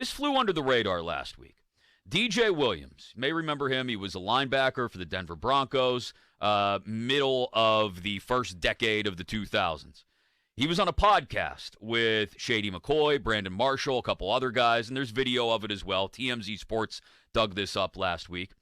This flew under the radar last week. DJ Williams, you may remember him. He was a linebacker for the Denver Broncos, middle of the first decade of the 2000s. He was on a podcast with Shady McCoy, Brandon Marshall, a couple other guys, and there's video of it as well. TMZ Sports dug this up last week.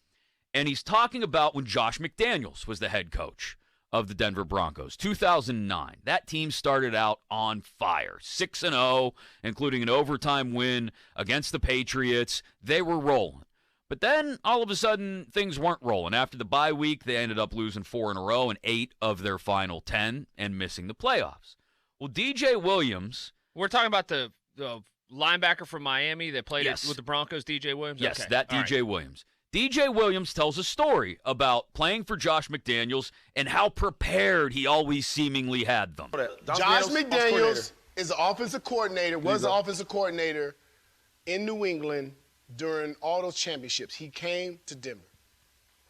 And he's talking about when Josh McDaniels was the head coach of the Denver Broncos, 2009. That team started out on fire, 6-0, including an overtime win against the Patriots. They were rolling. But then, all of a sudden, things weren't rolling. After the bye week, they ended up losing 4 in a row and 8 of their final 10 and missing the playoffs. Well, DJ Williams... We're talking about the linebacker from Miami that played with the Broncos, DJ Williams? Yes, okay. that DJ Williams. DJ Williams tells a story about playing for Josh McDaniels and how prepared he always seemingly had them. Josh McDaniels is an offensive coordinator, was an offensive coordinator in New England during all those championships. He came to Denver.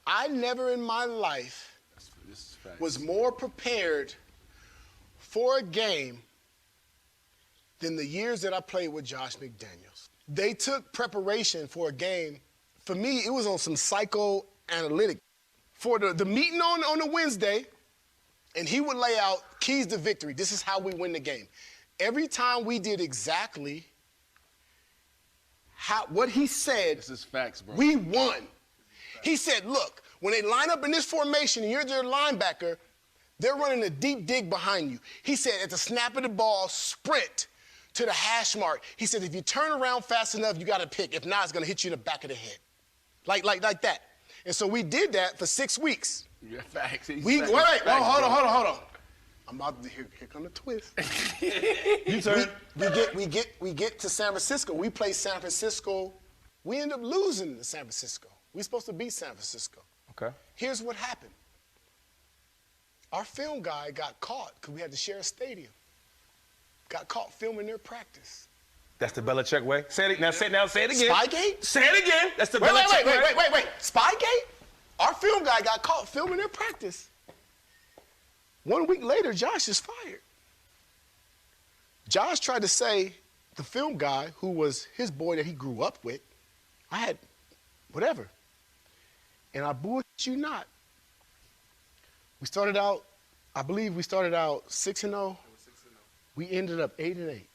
I never in my life was more prepared for a game than the years that I played with Josh McDaniels. They took preparation for a game. For me, it was on some psychoanalytic. For the meeting on a Wednesday, and he would lay out keys to victory. This is how we win the game. Every time we did exactly what he said, this is facts, bro. We won. He said, look, when they line up in this formation and you're their linebacker, they're running a deep dig behind you. He said, at the snap of the ball, sprint to the hash mark. He said, if you turn around fast enough, you got to pick. If not, it's going to hit you in the back of the head. Like that. And so we did that for 6 weeks. Yeah, facts. Wait, hold on. I'm about to here come the twist. We get to San Francisco. We play San Francisco. We end up losing to San Francisco. We're supposed to beat San Francisco. Okay. Here's what happened. Our film guy got caught because we had to share a stadium. Got caught filming their practice. That's the Belichick way. Say it now. Say it again. Spygate? Say it again. That's the Belichick way. Wait. Spygate? Our film guy got caught filming their practice. 1 week later, Josh is fired. Josh tried to say the film guy, who was his boy that he grew up with, I had whatever. And I bullshit you not. I believe we started out 6-0. We ended up 8-8.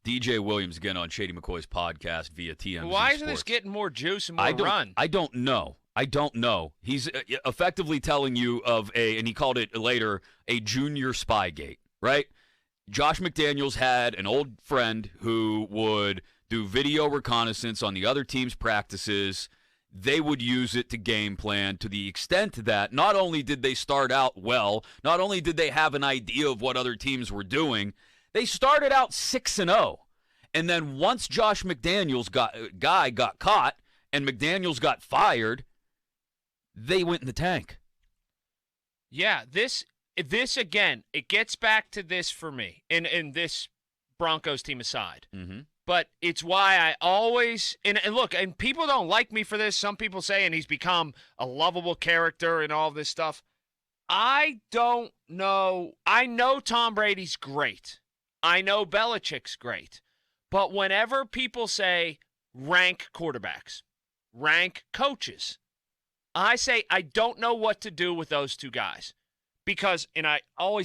DJ Williams again on Shady McCoy's podcast via TMZ Why isn't Sports. this getting more juice and more run? I don't know. He's effectively telling you of and he called it later, a junior spygate, right? Josh McDaniels had an old friend who would do video reconnaissance on the other team's practices. They would use it to game plan to the extent that not only did they start out well, not only did they have an idea of what other teams were doing, they started out 6-0. And then once Josh McDaniels got caught and McDaniels got fired, they went in the tank. Yeah, this again, it gets back to this for me, and this Broncos team aside. Mm-hmm. But it's why I always and look, and people don't like me for this. Some people say, and he's become a lovable character and all this stuff. I don't know. I know Tom Brady's great. I know Belichick's great. But whenever people say rank quarterbacks, rank coaches, I say I don't know what to do with those two guys. Because, and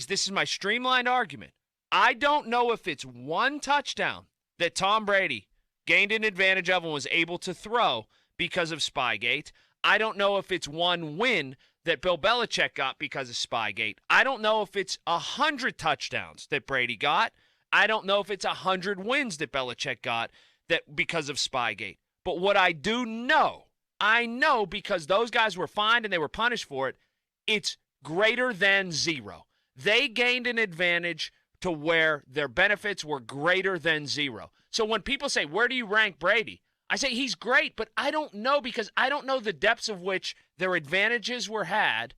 this is my streamlined argument, I don't know if it's one touchdown that Tom Brady gained an advantage of and was able to throw because of Spygate. I don't know if it's one win that Bill Belichick got because of Spygate. I don't know if it's 100 touchdowns that Brady got. I don't know if it's 100 wins that Belichick got because of Spygate. But what I do know, I know because those guys were fined and they were punished for it, it's greater than 0. They gained an advantage to where their benefits were greater than 0. So when people say, where do you rank Brady? I say he's great, but I don't know because I don't know the depths of which their advantages were had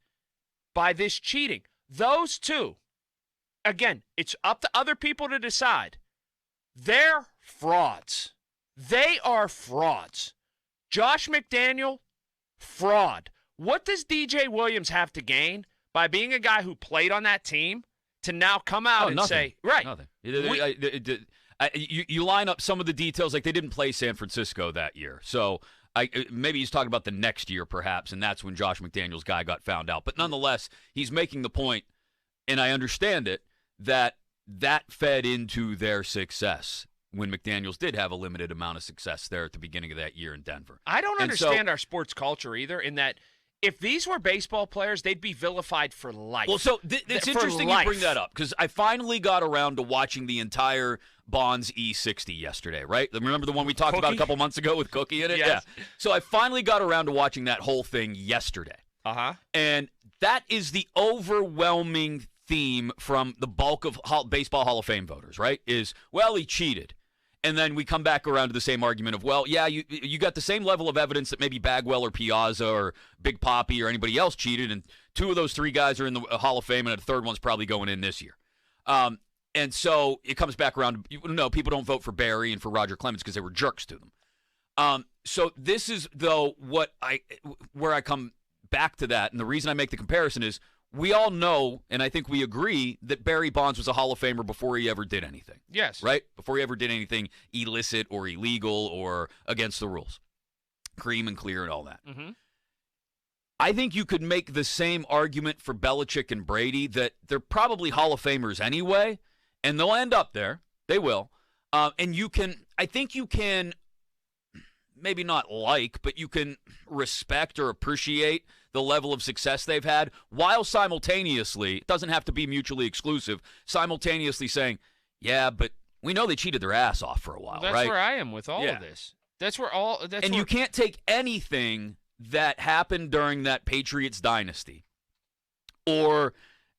by this cheating. Those two, again, it's up to other people to decide. They're frauds. They are frauds. Josh McDaniel, fraud. What does DJ Williams have to gain by being a guy who played on that team to now come out and nothing. say, right. Nothing. You line up some of the details, like they didn't play San Francisco that year. So maybe he's talking about the next year perhaps, and that's when Josh McDaniels' guy got found out. But nonetheless, he's making the point, and I understand it, that fed into their success when McDaniels did have a limited amount of success there at the beginning of that year in Denver. I don't understand our sports culture either, in that if these were baseball players, they'd be vilified for life. Well, so it's interesting you bring that up, because I finally got around to watching the entire Bonds E60 yesterday, right? Remember the one we talked about a couple months ago with Cookie in it? Yes. Yeah. So I finally got around to watching that whole thing yesterday. Uh-huh. And that is the overwhelming theme from the bulk of Baseball Hall of Fame voters, right? Is, well, he cheated. And then we come back around to the same argument of, well, yeah, you got the same level of evidence that maybe Bagwell or Piazza or Big Papi or anybody else cheated, and two of those three guys are in the Hall of Fame, and a third one's probably going in this year. And so it comes back around. No, people don't vote for Barry and for Roger Clemens because they were jerks to them. So this is, though, where I come back to that, and the reason I make the comparison is we all know, and I think we agree, that Barry Bonds was a Hall of Famer before he ever did anything. Yes. Right? Before he ever did anything illicit or illegal or against the rules. Cream and clear and all that. Mm-hmm. I think you could make the same argument for Belichick and Brady, that they're probably Hall of Famers anyway, and they'll end up there. They will. And I think you can, maybe not like, but you can respect or appreciate the level of success they've had, while simultaneously, it doesn't have to be mutually exclusive, simultaneously saying, yeah, but we know they cheated their ass off for a while, that's right? That's where I am with all of this. You can't take anything that happened during that Patriots dynasty or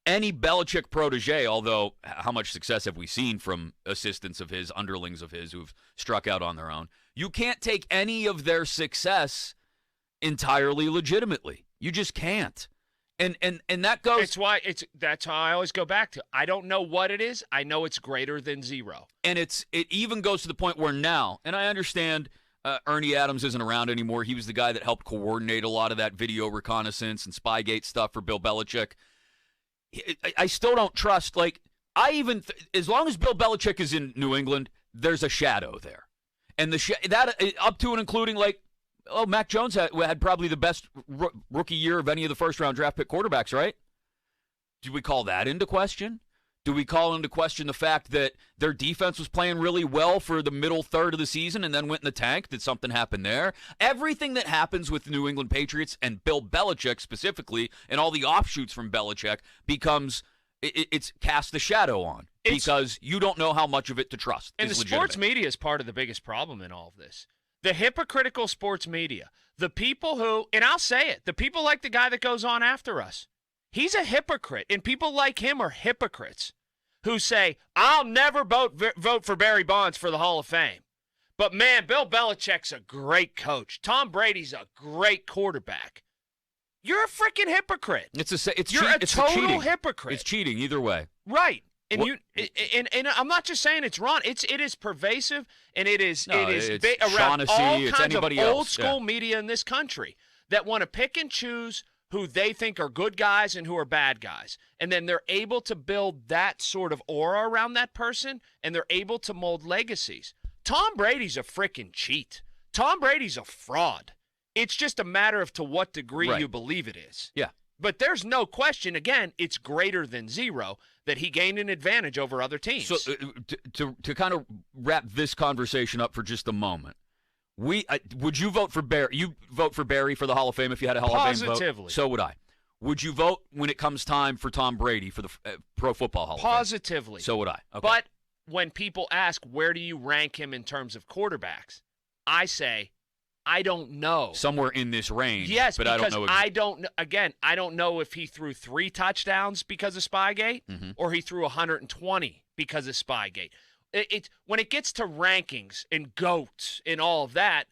any Belichick protege, although how much success have we seen from assistants of his, underlings of his who've struck out on their own? You can't take any of their success entirely legitimately. You just can't. And that goes. That's how I always go back to. I don't know what it is. I know it's greater than zero. And it even goes to the point where now, and I understand Ernie Adams isn't around anymore. He was the guy that helped coordinate a lot of that video reconnaissance and Spygate stuff for Bill Belichick. I still don't trust. Like, as long as Bill Belichick is in New England, there's a shadow there, and that up to and including, like, Mac Jones had probably the best rookie year of any of the first-round draft pick quarterbacks, right? Do we call that into question? Do we call into question the fact that their defense was playing really well for the middle third of the season and then went in the tank? Did something happen there? Everything that happens with the New England Patriots and Bill Belichick specifically, and all the offshoots from Belichick, becomes it's cast a shadow on, because you don't know how much of it to trust. And the sports media is part of the biggest problem in all of this. The hypocritical sports media, the people who, and I'll say it, the people like the guy that goes on after us. He's a hypocrite, and people like him are hypocrites who say, I'll never vote for Barry Bonds for the Hall of Fame. But, man, Bill Belichick's a great coach. Tom Brady's a great quarterback. You're a freaking hypocrite. You're a total hypocrite. It's cheating either way. Right. And and I'm not just saying it's wrong. It is pervasive, and it is around all kinds of old school media in this country that want to pick and choose who they think are good guys and who are bad guys. And then they're able to build that sort of aura around that person, and they're able to mold legacies. Tom Brady's a freaking cheat. Tom Brady's a fraud. It's just a matter of to what degree you believe it is. Yeah. But there's no question, again, it's greater than zero that he gained an advantage over other teams. So to kind of wrap this conversation up for just a moment, would you vote for Barry? You vote for Barry for the Hall of Fame if you had a Hall of Fame vote? Positively. So would I. Would you vote when it comes time for Tom Brady for the Pro Football Hall of Fame? Positively. So would I. Okay. But when people ask, where do you rank him in terms of quarterbacks, I say, I don't know. Somewhere in this range. Yes, but because I don't know. I don't know if he threw 3 touchdowns because of Spygate or he threw 120 because of Spygate. When it gets to rankings and GOATs and all of that,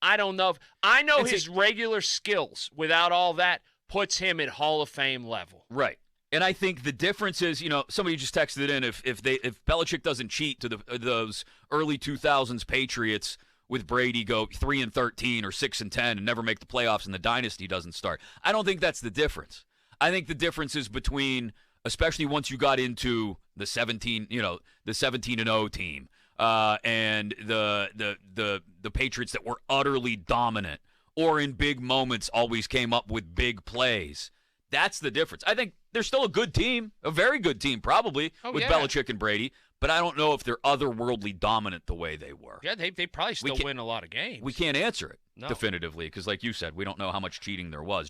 I don't know. I know his regular skills without all that puts him at Hall of Fame level. Right. And I think the difference is, somebody just texted in, if Belichick doesn't cheat to those early 2000s Patriots with Brady go 3-13 or 6-10 and never make the playoffs and the dynasty doesn't start. I don't think that's the difference. I think the difference is between, especially once you got into the 17-0 team, and the Patriots that were utterly dominant or in big moments always came up with big plays. That's the difference. I think they're still a good team, a very good team probably, with Belichick and Brady, but I don't know if they're otherworldly dominant the way they were. Yeah, they probably still win a lot of games. We can't answer it definitively because, like you said, we don't know how much cheating there was.